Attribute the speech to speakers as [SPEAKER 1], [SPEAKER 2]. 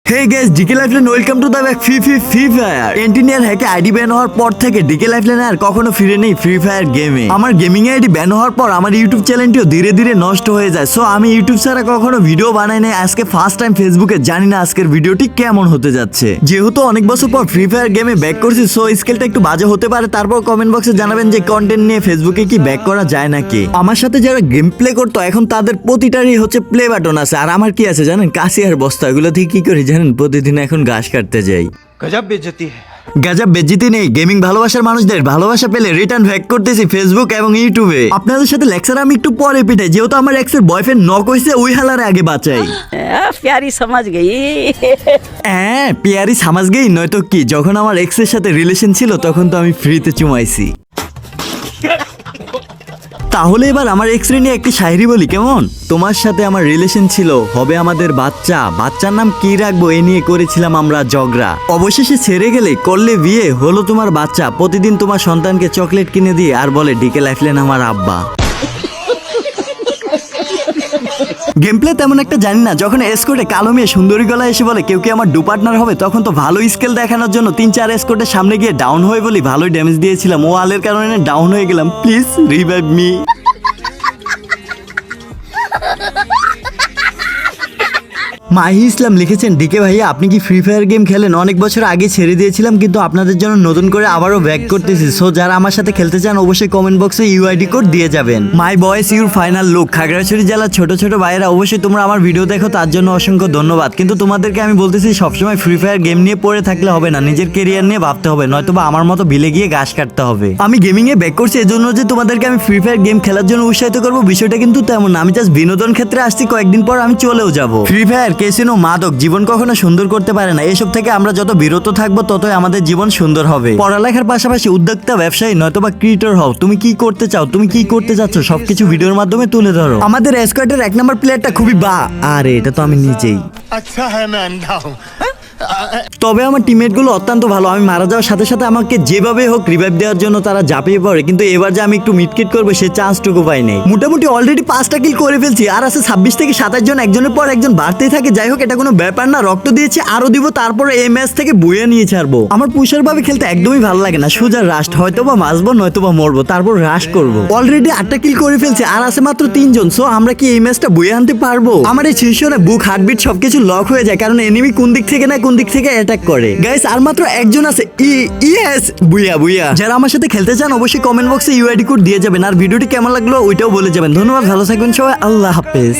[SPEAKER 1] Hey guys, DK lifeline welcome to the back Free Fire. এন্টিনিয়ার হ্যাকে ID ban হওয়ার পর থেকে ডিকে লাইফলাইন আর কখনো ফিরে নেই ফ্রি ফায়ার গেমে। আমার গেমিং আইডি ব্যান হওয়ার পর আমার ইউটিউব চ্যানেলটিও ধীরে ধীরে নষ্ট হয়ে যায়। সো আমি ইউটিউব ছাড়া কখনো ভিডিও বানাই নাই। আজকে ফার্স্ট টাইম ফেসবুকে, জানি না আজকের ভিডিওটি কেমন হতে যাচ্ছে। যেহেতু অনেক বছর পর ফ্রি ফায়ার গেমে ব্যাক করছি, সো স্কেলটা একটু বাজে হতে পারে। তারপর কমেন্ট বক্সে জানাবেন যে কন্টেন্ট নিয়ে ফেসবুকে কি ব্যাক করা যায় নাকি। আমার সাথে যারা গেম প্লে করতো এখন তাদের প্রতিটারই হচ্ছে প্লে বাটন আছে, আর আমার কি আছে জানেন? কাশি আর বস্তা। এগুলো থেকে কি করি জানেন? প্রতিদিন এখন ঘাস কাটতে যাই।
[SPEAKER 2] गजब बेइज्जती है।
[SPEAKER 1] গাজব বেজ্জিতি নেই। গেমিং ভালোবাসার মানুষদের ভালোবাসা পেলে রিটার্ন ব্যাক করতেছি ফেসবুক এবং ইউটিউবে। আপনাদের সাথে লেকচার আমি একটু পরে পিটাই, যেহেতু আমার এক্সের বয়ফ্রেন্ড নক হইছে, ওই হালারে আগে বাঁচাই।
[SPEAKER 3] प्यारी समझ गई।
[SPEAKER 1] হ্যাঁ, পিয়ারি সামাজ গেই নয়তো কি। যখন আমার এক্সের সাথে রিলেশন ছিল তখন তো আমি ফ্রিতে চুমাইছি। তাহলে এবার আমার এক্স রে নিয়ে একটি শায়রি বলি কেমন? তোমার সাথে আমার রিলেশন ছিল, হবে আমাদের বাচ্চা, বাচ্চার নাম কি রাখবো এ নিয়ে করেছিলাম আমরা ঝগড়া। অবশেষে ছেড়ে গেলে করলে বিয়ে, হলো তোমার বাচ্চা, প্রতিদিন তোমার সন্তানকে চকলেট কিনে দিয়ে আর বলে ডিকে লাইফলাইন আমার আব্বা। গেম প্লে তেমন একটা জানি না। যখন এসকোর্টে কালো মেয়ে সুন্দরী গলা এসে বলে কেউ কি আমার ডু পার্টনার হবে, তখন তো ভালো স্কেল দেখানোর জন্য 3-4 এসকোর্টের সামনে গিয়ে ডাউন হয়ে বলি ভালোই ড্যামেজ দিয়েছিলাম, ও আলের কারণে ডাউন হয়ে গেলাম, প্লিজ রিভাইভ মি। মাহি ইসলাম লিখেছেন, ডিকে ভাইয়া আপনি কি ফ্রি ফায়ার গেম খেলেন? অনেক বছর আগে ছেড়ে দিয়েছিলাম, কিন্তু আপনাদের জন্য নতুন করে আবারও ব্যাক করতেছি। সো যারা আমার সাথে খেলতে চান অবশ্যই কমেন্ট বক্সে ইউআইডি কোড দিয়ে যাবেন। মাই বয়েস ইউর ফাইনাল লুক। খাগড়াছড়ি জেলার ছোট ছোট ভাইয়েরা অবশ্যই তোমরা আমার ভিডিও দেখো, তার জন্য অসংখ্য ধন্যবাদ। কিন্তু তোমাদেরকে আমি বলতেছি সবসময় ফ্রি ফায়ার গেম নিয়ে পড়ে থাকলে হবে না, নিজের কেরিয়ার নিয়ে ভাবতে হবে, নয়তোবা আমার মতো ভিলে গিয়ে ঘাস কাটতে হবে। আমি গেমিং এ ব্যাক করছি এজন্য যে তোমাদেরকে আমি ফ্রি ফায়ার গেম খেলার জন্য উৎসাহিত করবো, বিষয়টা কিন্তু তেমন না। আমি জাস্ট বিনোদন ক্ষেত্রে আসছি, কয়েকদিন পর আমি চলেও যাব। ফ্রি ফায়ার, ক্যাসিনো, মাদক জীবন কখনো সুন্দর করতে পারে না। এসব থেকে আমরা যত বিরত থাকবো ততই আমাদের জীবন সুন্দর হবে। পড়ালেখার পাশাপাশি উদ্যোক্তা, ব্যবসায়ী নয়তোবা ক্রিয়েটর হও। তুমি কি করতে চাও, তুমি কি করতে যাচ্ছ, সবকিছু ভিডিওর মাধ্যমে তুলে ধরো। আমাদের স্কোয়াডের 1 নম্বর প্লেয়ারটা খুবই আরে এটা তো আমি নিজেই।
[SPEAKER 2] अच्छा है मैं अंधा हूँ।
[SPEAKER 1] তবে আমার টিমমেট গুলো অত্যন্ত ভালো। আমি মারা যাওয়ার সাথে সাথে আমাকে যেভাবে হোক রিভাইভ দেওয়ার জন্য তারা ঝাঁপিয়ে পড়ে, কিন্তু এবার যে আমি একটু মিটকিট করবো সে চান্সটুকু পাই নাই। মোটামুটি অলরেডি 5টা কিল করে ফেলছি, আর আছে 26 থেকে 27 জন, একজনের পর একজন বাড়তেই থাকে। যাই হোক, এটা কোনো ব্যাপার না, রক্ত দিয়েছি আরো দিব, তারপরে এই ম্যাচ থেকে বইয়ে নিয়ে ছাড়বো। আমার পুষার ভাবে খেলতে একদমই ভালো লাগে না, সোজা রাস্ট, হয়তো বা মাসবো নয়তো বা মরবো, তারপর রাশ করবো। অলরেডি 8টা কিল করে ফেলছি, আর আছে মাত্র 3 জন। সো আমরা কি এই ম্যাচটা বইয়ে আনতে পারবো? আমার এই সিচুয়েশনে বুক, হার্টবিট সবকিছু লক হয়ে যায়, কারণ এনিমি কোন দিক থেকে না কোন দিক থেকে অ্যাটাক করে। গাইস আর মাত্র একজন আছে। ইয়েস, বুইয়া। যারা আমার সাথে খেলতে চান অবশ্যই কমেন্ট বক্সে ইউআইডি কোড দিয়ে যাবেন, আর ভিডিওটি কেমন লাগলো ওইটাও বলে যাবেন। ধন্যবাদ, ভালো থাকবেন সবাই, আল্লাহ হাফেজ।